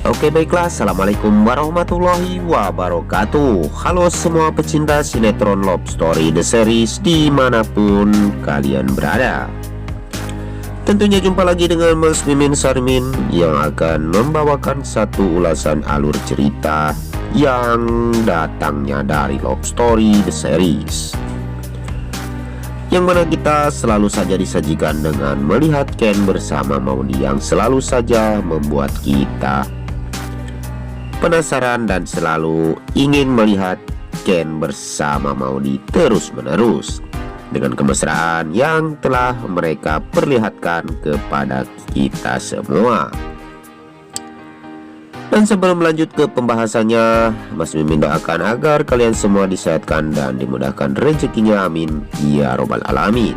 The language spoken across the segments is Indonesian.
Oke baiklah, Assalamualaikum warahmatullahi wabarakatuh. Halo semua pecinta sinetron Love Story The Series dimanapun kalian berada. Tentunya jumpa lagi dengan Mas Mimin Sarmin yang akan membawakan satu ulasan alur cerita yang datangnya dari Love Story The Series, yang mana kita selalu saja disajikan dengan melihat Ken bersama Maudi yang selalu saja membuat kita penasaran dan selalu ingin melihat Ken bersama Maudi terus-menerus dengan kemesraan yang telah mereka perlihatkan kepada kita semua. Dan sebelum lanjut ke pembahasannya, Mas Mimin doakan agar kalian semua disehatkan dan dimudahkan rezekinya, amin ya robbal alamin.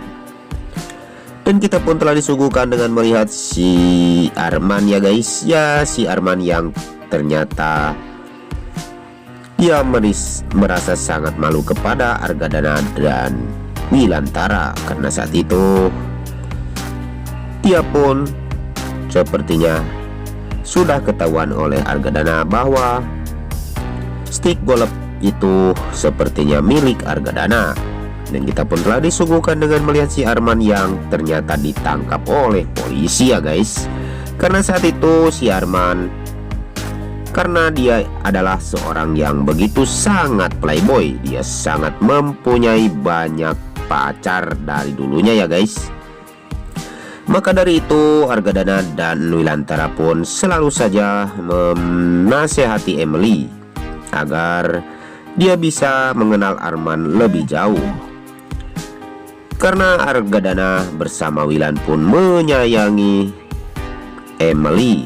Dan kita pun telah disuguhkan dengan melihat si Arman ya guys. Ya, si Arman yang ternyata dia merasa sangat malu kepada Argadana dan Wilantara, karena saat itu dia pun sepertinya sudah ketahuan oleh Argadana bahwa stick golep itu sepertinya milik Argadana. Dan kita pun telah disuguhkan dengan melihat si Arman yang ternyata ditangkap oleh polisi ya guys. Karena saat itu si Arman, karena dia adalah seorang yang begitu sangat playboy, dia sangat mempunyai banyak pacar dari dulunya ya guys. Maka dari itu Argadana dan Wilantara pun selalu saja menasehati Emily agar dia bisa mengenal Arman lebih jauh. Karena Argadana bersama Wilan pun menyayangi Emily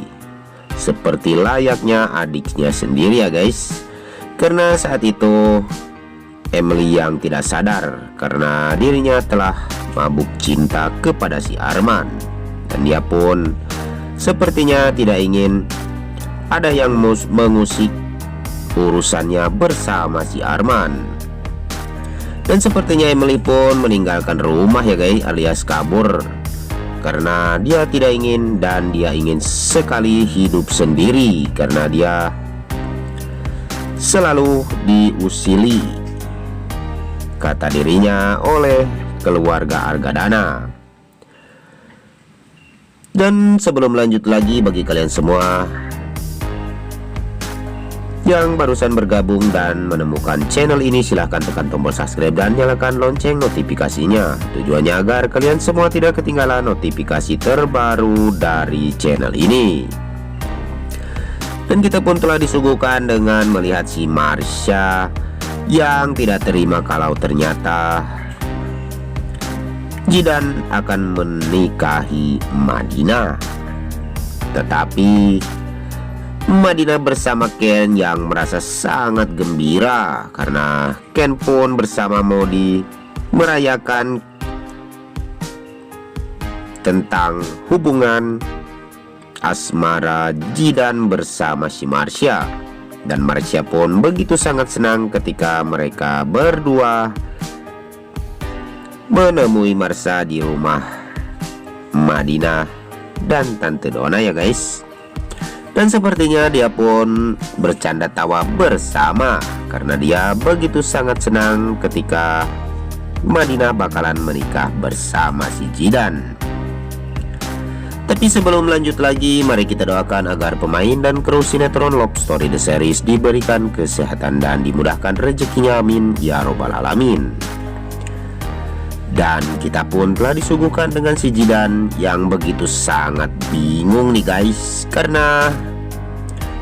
seperti layaknya adiknya sendiri ya guys. Karena saat itu Emily yang tidak sadar karena dirinya telah mabuk cinta kepada si Arman, dan dia pun sepertinya tidak ingin ada yang mengusik urusannya bersama si Arman. Dan sepertinya Emily pun meninggalkan rumah ya guys, alias kabur, karena dia tidak ingin dan dia ingin sekali hidup sendiri karena dia selalu diusili, kata dirinya, oleh keluarga Argadana. Dan sebelum lanjut lagi, bagi kalian semua yang barusan bergabung dan menemukan channel ini, silahkan tekan tombol subscribe dan nyalakan lonceng notifikasinya. Tujuannya agar kalian semua tidak ketinggalan notifikasi terbaru dari channel ini. Dan kita pun telah disuguhkan dengan melihat si Marsha yang tidak terima kalau ternyata Jidan akan menikahi Madinah. Tetapi Madinah bersama Ken yang merasa sangat gembira karena Ken pun bersama Maudi merayakan tentang hubungan asmara Jidan bersama si Marsha. Dan Marsha pun begitu sangat senang ketika mereka berdua menemui Marsha di rumah Madinah dan Tante Donna ya guys. Dan sepertinya dia pun bercanda tawa bersama karena dia begitu sangat senang ketika Madinah bakalan menikah bersama si Jidan. Tapi sebelum lanjut lagi, mari kita doakan agar pemain dan kru sinetron Love Story The Series diberikan kesehatan dan dimudahkan rezekinya, amin ya robbal alamin. Dan kita pun telah disuguhkan dengan si Jidan yang begitu sangat bingung nih guys, karena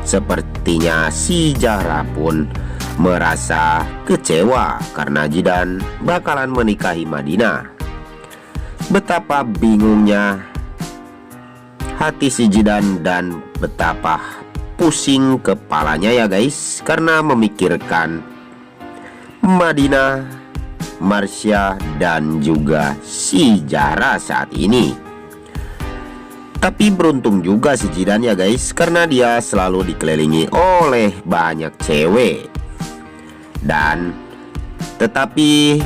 sepertinya si Zahra pun merasa kecewa karena Jidan bakalan menikahi Madinah. Betapa bingungnya hati si Jidan dan betapa pusing kepalanya ya guys, karena memikirkan Madinah, Marsha dan juga si Zahra saat ini. Tapi beruntung juga si Jidan ya guys, karena dia selalu dikelilingi oleh banyak cewek. Dan tetapi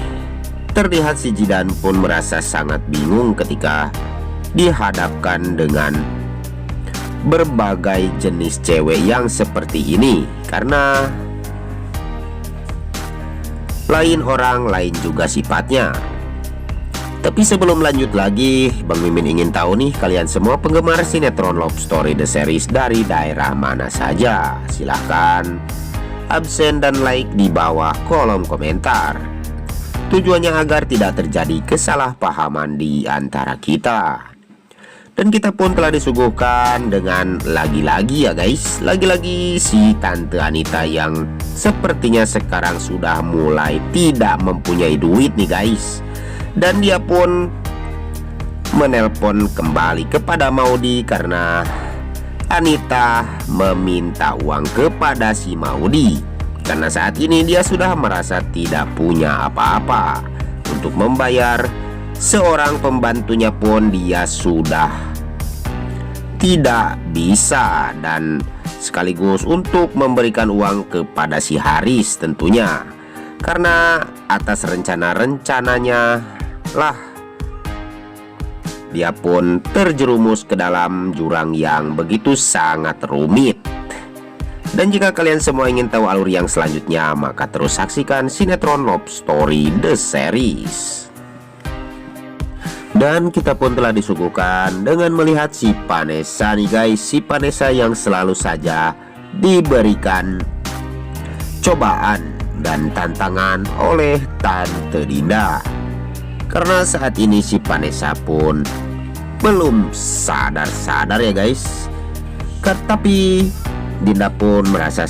terlihat si Jidan pun merasa sangat bingung ketika dihadapkan dengan berbagai jenis cewek yang seperti ini, karena lain orang lain juga sifatnya. Tapi sebelum lanjut lagi, Bang Mimin ingin tahu nih, kalian semua penggemar sinetron Love Story The Series dari daerah mana saja? Silahkan absen dan like di bawah kolom komentar. Tujuannya agar tidak terjadi kesalahpahaman di antara kita. Dan kita pun telah disuguhkan dengan lagi-lagi ya guys, lagi-lagi si Tante Anita yang sepertinya sekarang sudah mulai tidak mempunyai duit nih guys. Dan dia pun menelpon kembali kepada Maudy karena Anita meminta uang kepada si Maudy, karena saat ini dia sudah merasa tidak punya apa-apa. Untuk membayar seorang pembantunya pun dia sudah tidak bisa, dan sekaligus untuk memberikan uang kepada si Haris tentunya, karena atas rencana-rencananya lah dia pun terjerumus ke dalam jurang yang begitu sangat rumit. Dan jika kalian semua ingin tahu alur yang selanjutnya, maka terus saksikan sinetron Love Story The Series. Dan kita pun telah disuguhkan dengan melihat si Vanessa nih guys, si Vanessa yang selalu saja diberikan cobaan dan tantangan oleh Tante Dinda. Karena saat ini si Vanessa pun belum sadar-sadar ya guys. Tapi Dinda pun merasa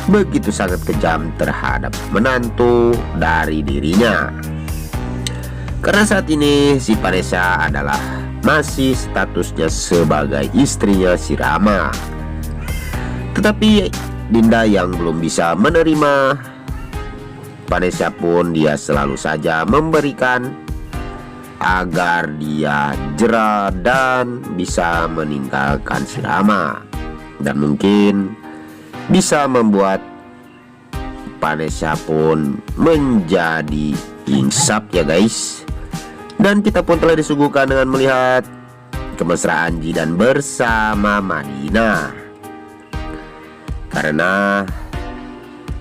begitu sangat kejam terhadap menantu dari dirinya. Karena saat ini si Vanessa adalah masih statusnya sebagai istrinya si Rama. Tetapi Dinda yang belum bisa menerima Vanessa pun dia selalu saja memberikan agar dia jera dan bisa meninggalkan si Rama, dan mungkin bisa membuat Vanessa pun menjadi insaf ya guys. Dan kita pun telah disuguhkan dengan melihat kemesraan Jidan bersama Madinah, karena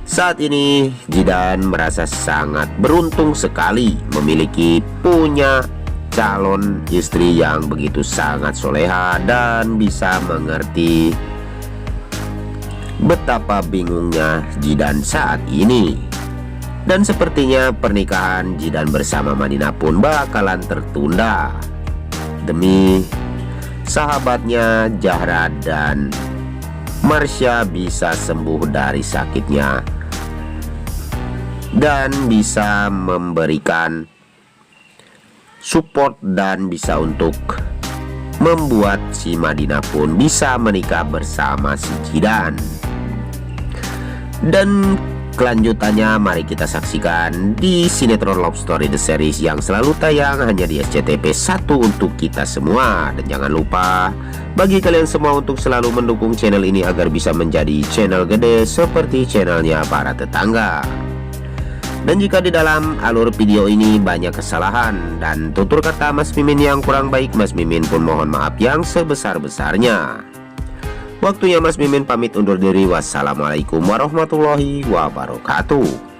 saat ini Jidan merasa sangat beruntung sekali memiliki punya calon istri yang begitu sangat soleha dan bisa mengerti betapa bingungnya Jidan saat ini. Dan sepertinya pernikahan Jidan bersama Madinah pun bakalan tertunda demi sahabatnya Zahra dan Marsha bisa sembuh dari sakitnya dan bisa memberikan support dan bisa untuk membuat si Madinah pun bisa menikah bersama si Jidan. Dan kelanjutannya mari kita saksikan di sinetron Love Story The Series yang selalu tayang hanya di SCTV 1 untuk kita semua. Dan jangan lupa bagi kalian semua untuk selalu mendukung channel ini agar bisa menjadi channel gede seperti channelnya para tetangga. Dan jika di dalam alur video ini banyak kesalahan dan tutur kata Mas Mimin yang kurang baik, Mas Mimin pun mohon maaf yang sebesar-besarnya. Waktunya Mas Mimin pamit undur diri. Wassalamualaikum warahmatullahi wabarakatuh.